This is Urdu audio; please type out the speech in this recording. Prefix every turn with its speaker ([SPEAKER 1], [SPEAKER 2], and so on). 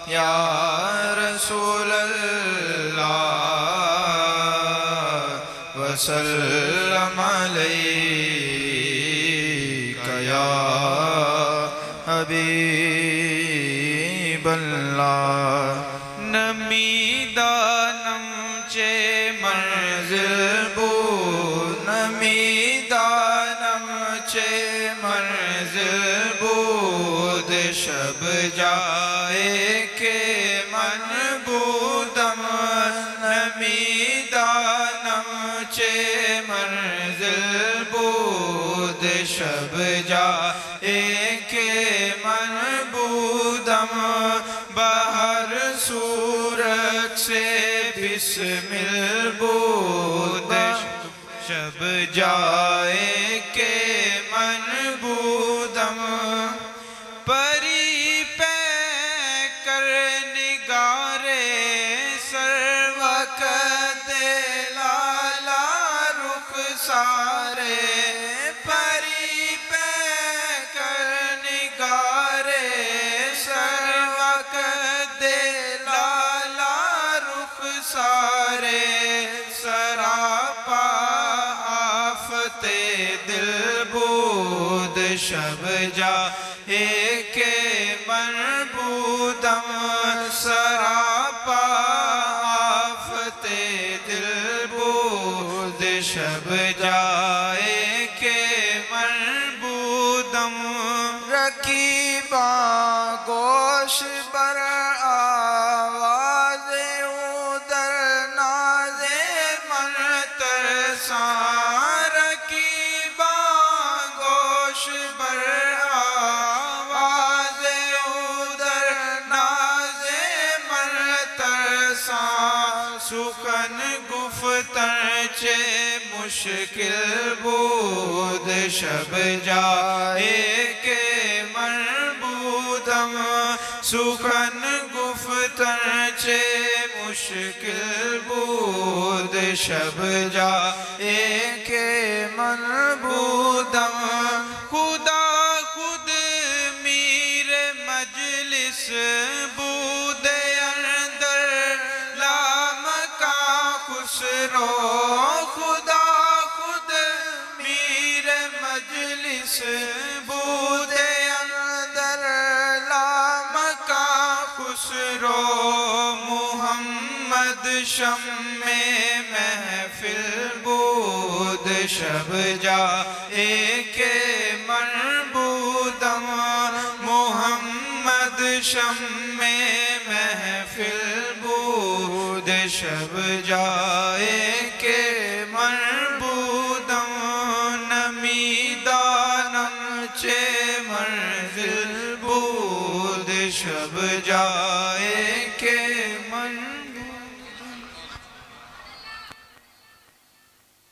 [SPEAKER 1] یا رسول اللہ وسلم علیک یا حبیب اللہ نمیدانم چے منزل بود نمیدانم چے منزل بود شب جائے کہ من بودم نمیدانم چے منزل بود شب جائے کہ من بودم بہر صورت سے بسمل بود شب جائے کہ من بودم پری پہ کر نگارے سروقت لالا رخ سارے پری پہ کر نگارے سروقت لالا رخ سارے سراپا آفت دل بود شب جائے کہ من بودم سراپا آفت دل بود شب جائے کہ من بودم رکیباں گوش بر آواز اودر ناز من ترساں رکیباں گوش بر آواز اودر ناز من ترساں سخن گفتن چے مشکل بود شب جائے کہ من بودم سخن گفتن چے مشکل بود شب جائے کہ من بودم خدا خود میر مجلس بود اندر لامکاں خسرو خدا خود میر مجلس بود اندر لامکاں خسرو محمد شمع محفل بود شب جائے کہ من بودم محمد شمع محفل بود شب جائے کہ من بودم نمیدانم چے منزل بود شب جائے کہ من